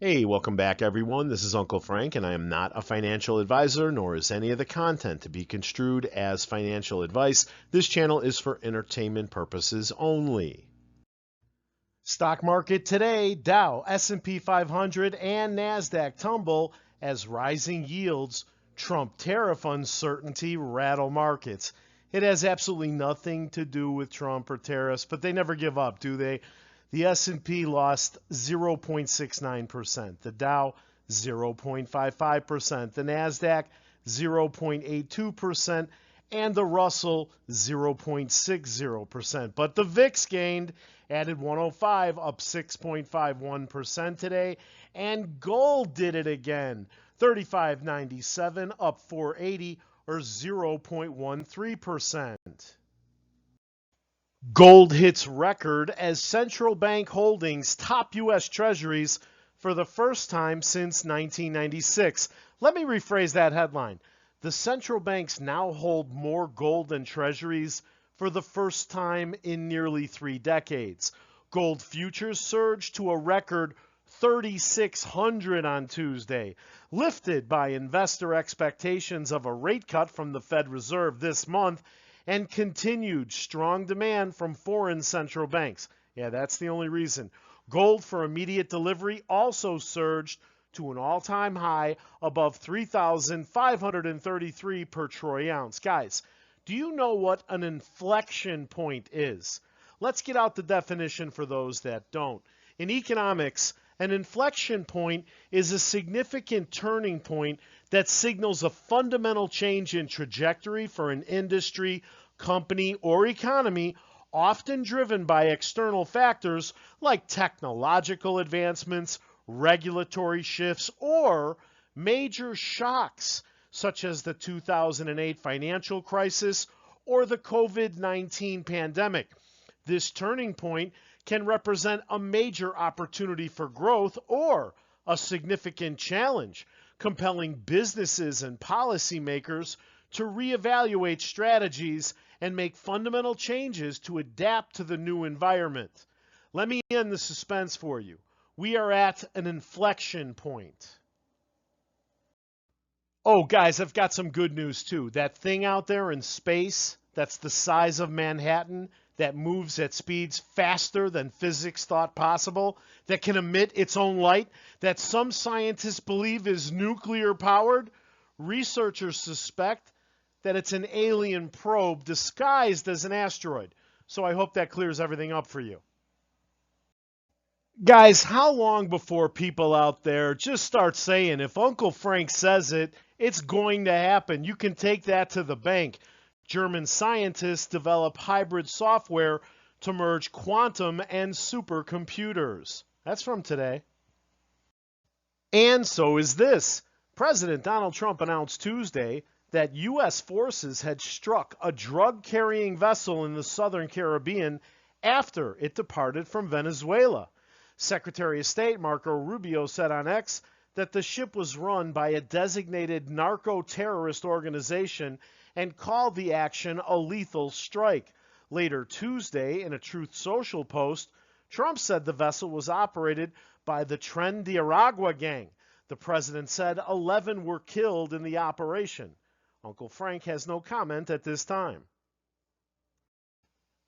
Hey, welcome back everyone. This is Uncle Frank, and I am not a financial advisor, nor is any of the content to be construed as financial advice. This channel is for entertainment purposes only. Stock market today, Dow, S&P 500, and NASDAQ tumble as rising yields, Trump tariff uncertainty rattle markets. It has absolutely nothing to do with Trump or tariffs, but they never give up, do they? The S&P lost 0.69%, the Dow 0.55%, the NASDAQ 0.82%, and the Russell 0.60%. But the VIX gained, added 105, up 6.51% today, and gold did it again, 35.97, up 480, or 0.13%. Gold hits record as central bank holdings top U.S. Treasuries for the first time since 1996. Let me rephrase that headline. The central banks now hold more gold than Treasuries for the first time in nearly 3 decades. Gold futures surged to a record 3,600 on Tuesday, lifted by investor expectations of a rate cut from the Fed Reserve this month and continued strong demand from foreign central banks. Yeah, that's the only reason. Gold for immediate delivery also surged to an all-time high above 3,533 per troy ounce. Guys, do you know what an inflection point is? Let's get out the definition for those that don't. In economics, an inflection point is a significant turning point that signals a fundamental change in trajectory for an industry, company, or economy, often driven by external factors like technological advancements, regulatory shifts, or major shocks such as the 2008 financial crisis or the COVID-19 pandemic. This turning point can represent a major opportunity for growth or a significant challenge, compelling businesses and policymakers to reevaluate strategies and make fundamental changes to adapt to the new environment. Let me end the suspense for you. We are at an inflection point. Oh, guys, I've got some good news too. That thing out there in space that's the size of Manhattan, that moves at speeds faster than physics thought possible, that can emit its own light, that some scientists believe is nuclear powered, researchers suspect that it's an alien probe disguised as an asteroid. So I hope that clears everything up for you. Guys, how long before people out there just start saying, if Uncle Frank says it, it's going to happen? You can take that to the bank. German scientists develop hybrid software to merge quantum and supercomputers. That's from today. And so is this. President Donald Trump announced Tuesday that U.S. forces had struck a drug-carrying vessel in the southern Caribbean after it departed from Venezuela. Secretary of State Marco Rubio said on X that the ship was run by a designated narco-terrorist organization and called the action a lethal strike. Later Tuesday, in a Truth Social post, Trump said the vessel was operated by the Tren de Aragua gang. The president said 11 were killed in the operation. Uncle Frank has no comment at this time.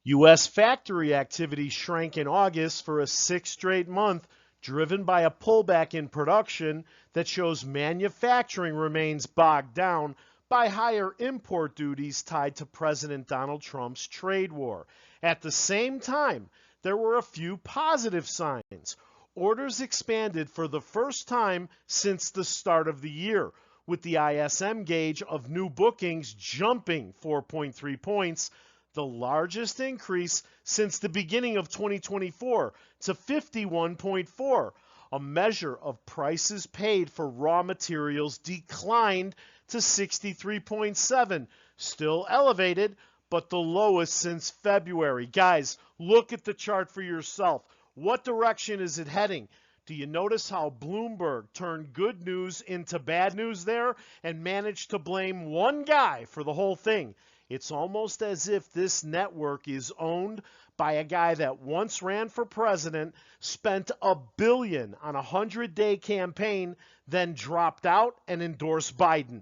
U.S. factory activity shrank in August for a 6th straight month, driven by a pullback in production that shows manufacturing remains bogged down by higher import duties tied to President Donald Trump's trade war. At the same time, there were a few positive signs. Orders expanded for the first time since the start of the year, with the ISM gauge of new bookings jumping 4.3 points, the largest increase since the beginning of 2024 to 51.4. A measure of prices paid for raw materials declined to 63.7, still elevated, but the lowest since February. Guys, look at the chart for yourself. What direction is it heading? Do you notice how Bloomberg turned good news into bad news there and managed to blame one guy for the whole thing? It's almost as if this network is owned by a guy that once ran for president, spent $1 billion on a 100-day campaign, then dropped out and endorsed Biden.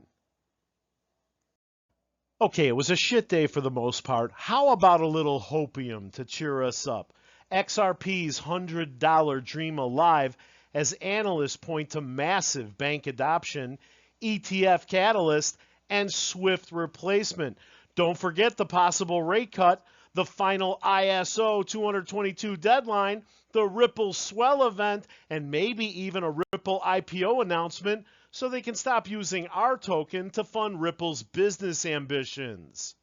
Okay, it was a shit day for the most part. How about a little hopium to cheer us up? XRP's $100 dream alive as analysts point to massive bank adoption, ETF catalyst, and swift replacement. Don't forget the possible rate cut, the final ISO 222 deadline, the Ripple swell event, and maybe even a Ripple IPO announcement so they can stop using our token to fund Ripple's business ambitions.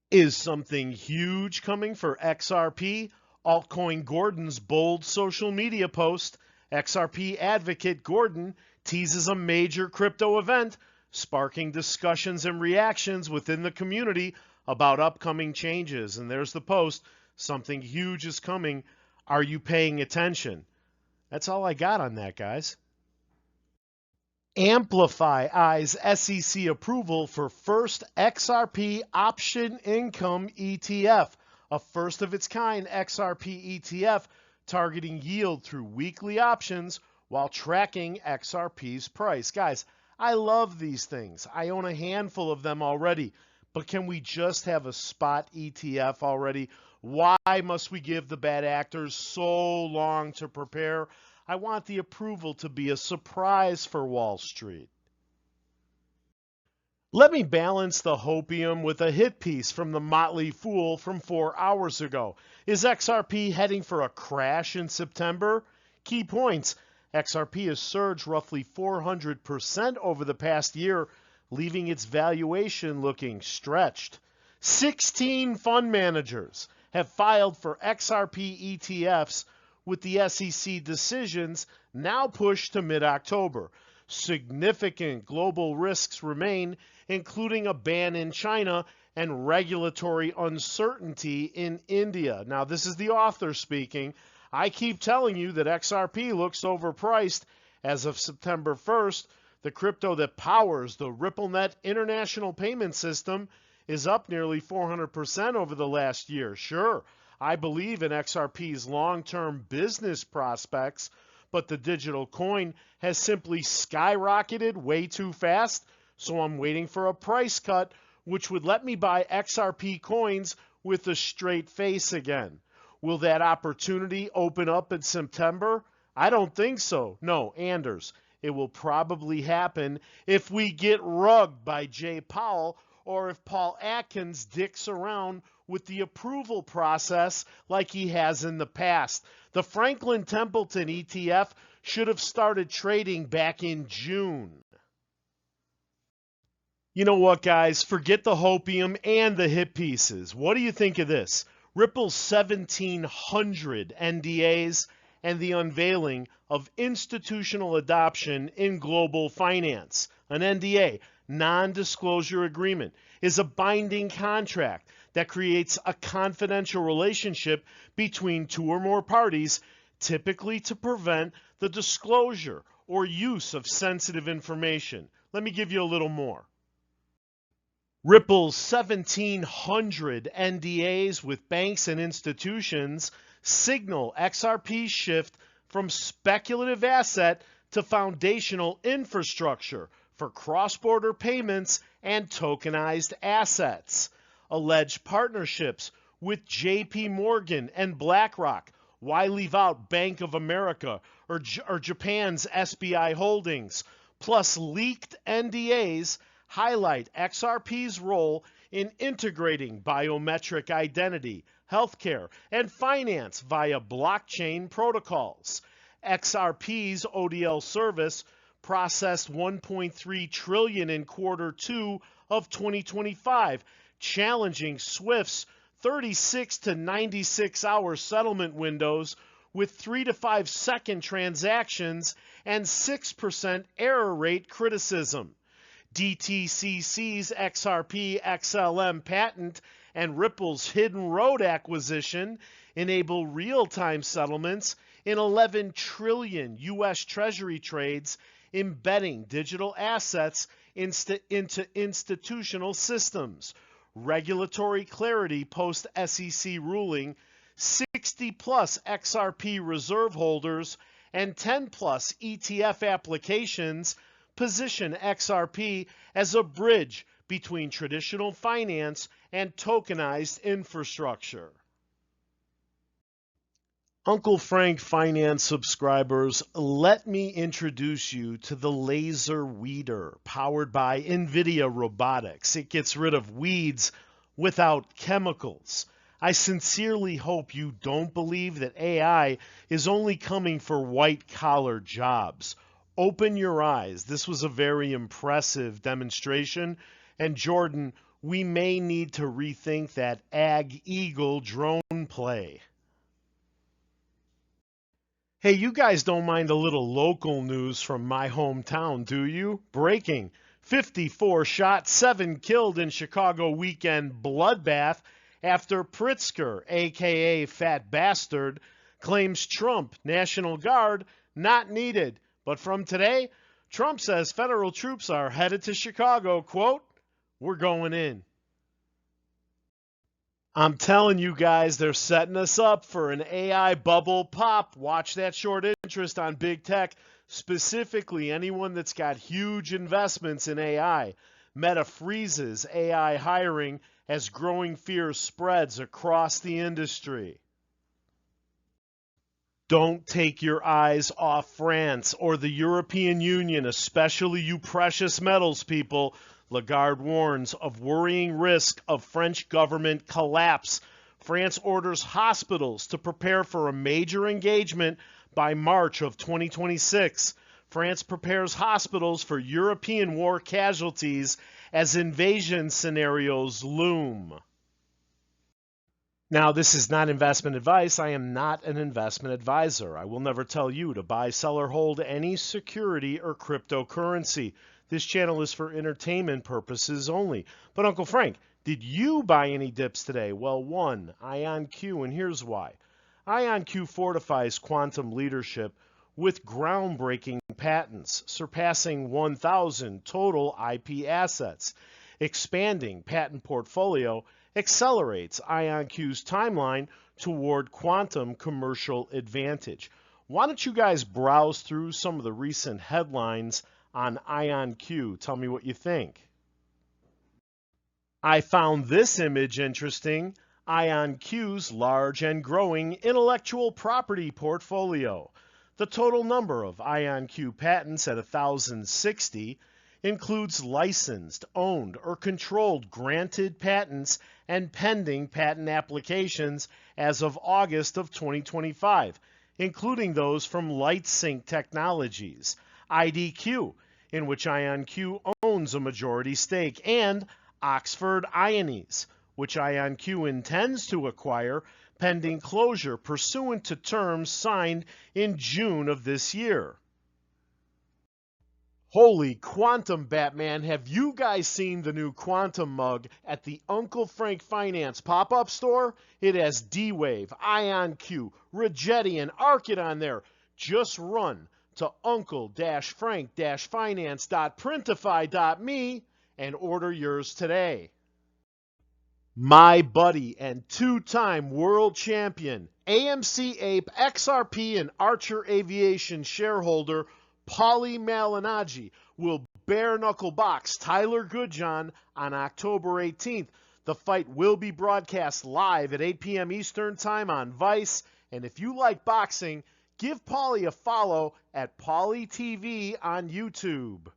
Is something huge coming for XRP? Altcoin Gordon's bold social media post. XRP advocate Gordon teases a major crypto event, sparking discussions and reactions within the community about upcoming changes. And there's the post. Something huge is coming. Are you paying attention? That's all I got on that, guys. Amplify eyes SEC approval for first XRP option income ETF, a first of its kind XRP ETF targeting yield through weekly options while tracking XRP's price. Guys, I love these things. I own a handful of them already, but can we just have a spot ETF already? Why must we give the bad actors so long to prepare? I want the approval to be a surprise for Wall Street. Let me balance the hopium with a hit piece from the Motley Fool from 4 hours ago. Is XRP heading for a crash in September? Key points. XRP has surged roughly 400% over the past year, leaving its valuation looking stretched. 16 fund managers have filed for XRP ETFs, with the SEC decisions now pushed to mid-October. Significant global risks remain, including a ban in China and regulatory uncertainty in India. Now, this is the author speaking. I keep telling you that XRP looks overpriced. As of September 1st, the crypto that powers the RippleNet international payment system is up nearly 400% over the last year. Sure, I believe in XRP's long-term business prospects, but the digital coin has simply skyrocketed way too fast, so I'm waiting for a price cut, which would let me buy XRP coins with a straight face again. Will that opportunity open up in September? I don't think so. No, Anders, it will probably happen if we get rugged by Jay Powell or if Paul Atkins dicks around with the approval process like he has in the past. The Franklin Templeton ETF should have started trading back in June. You know what, guys? Forget the hopium and the hit pieces. What do you think of this? Ripple's 1,700 NDAs and the unveiling of institutional adoption in global finance. An NDA, non-disclosure agreement, is a binding contract that creates a confidential relationship between two or more parties, typically to prevent the disclosure or use of sensitive information. Let me give you a little more. Ripple's 1,700 NDAs with banks and institutions signal XRP's shift from speculative asset to foundational infrastructure for cross-border payments and tokenized assets. Alleged partnerships with JP Morgan and BlackRock. Why leave out Bank of America or Japan's SBI Holdings? Plus leaked NDAs highlight XRP's role in integrating biometric identity, healthcare, and finance via blockchain protocols. XRP's ODL service processed $1.3 trillion in Q2 of 2025, challenging SWIFT's 36 to 96 hour settlement windows with 3 to 5 second transactions and 6% error rate criticism. DTCC's XRP XLM patent and Ripple's Hidden Road acquisition enable real-time settlements in 11 trillion U.S. Treasury trades embedding digital assets into institutional systems, regulatory clarity post-SEC ruling, 60-plus XRP reserve holders, and 10-plus ETF applications position XRP as a bridge between traditional finance and tokenized infrastructure. Uncle Frank Finance subscribers, let me introduce you to the Laser Weeder, powered by NVIDIA Robotics. It gets rid of weeds without chemicals. I sincerely hope you don't believe that AI is only coming for white-collar jobs. Open your eyes. This was a very impressive demonstration. And Jordan, we may need to rethink that Ag Eagle drone play. Hey, you guys don't mind a little local news from my hometown, do you? Breaking. 54 shot, 7 killed in Chicago weekend bloodbath after Pritzker, aka Fat Bastard, claims Trump, National Guard, not needed. But from today, Trump says federal troops are headed to Chicago. Quote, "We're going in." I'm telling you guys, they're setting us up for an AI bubble pop. Watch that short interest on big tech, specifically anyone that's got huge investments in AI. Meta freezes AI hiring as growing fear spreads across the industry. Don't take your eyes off France or the European Union, especially you precious metals people. Lagarde warns of worrying risk of French government collapse. France orders hospitals to prepare for a major engagement by March of 2026. France prepares hospitals for European war casualties as invasion scenarios loom. Now, this is not investment advice. I am not an investment advisor. I will never tell you to buy, sell, or hold any security or cryptocurrency. This channel is for entertainment purposes only. But Uncle Frank, did you buy any dips today? Well, one, IonQ, and here's why. IonQ fortifies quantum leadership with groundbreaking patents, surpassing 1,000 total IP assets. Expanding patent portfolio accelerates IonQ's timeline toward quantum commercial advantage. Why don't you guys browse through some of the recent headlines on IonQ? Tell me what you think. I found this image interesting. IonQ's large and growing intellectual property portfolio. The total number of IonQ patents at 1,060 includes licensed, owned, or controlled granted patents and pending patent applications as of August of 2025, including those from LightSync Technologies, IDQ, in which IonQ owns a majority stake, and Oxford Ionies, which IonQ intends to acquire pending closure pursuant to terms signed in June of this year. Holy quantum, Batman, have you guys seen the new quantum mug at the Uncle Frank Finance pop-up store? It has D-Wave, IonQ, Rigetti, and Arcit on there. Just run to uncle-frank-finance.printify.me and order yours today. My buddy and two-time world champion, AMC Ape, XRP, and Archer Aviation shareholder Paulie Malignaggi will bare-knuckle box Tyler Goodjohn on October 18th. The fight will be broadcast live at 8 p.m. Eastern Time on Vice. And if you like boxing, give Paulie a follow at Paulie TV on YouTube.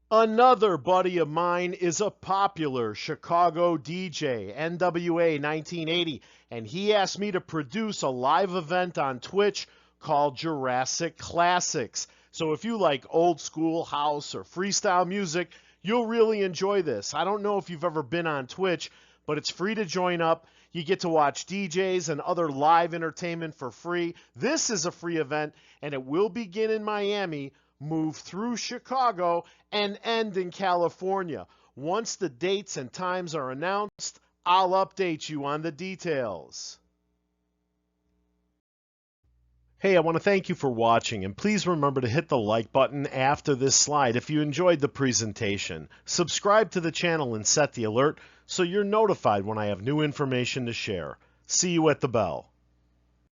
Another buddy of mine is a popular Chicago DJ, NWA 1980, and he asked me to produce a live event on Twitch called Jurassic Classics. So if you like old school house or freestyle music, you'll really enjoy this. I don't know if you've ever been on Twitch, but it's free to join up. You get to watch DJs and other live entertainment for free. This is a free event, and it will begin in Miami, move through Chicago, and end in California. Once the dates and times are announced, I'll update you on the details. Hey, I want to thank you for watching, and please remember to hit the like button after this slide if you enjoyed the presentation. Subscribe to the channel and set the alert so you're notified when I have new information to share. See you at the bell.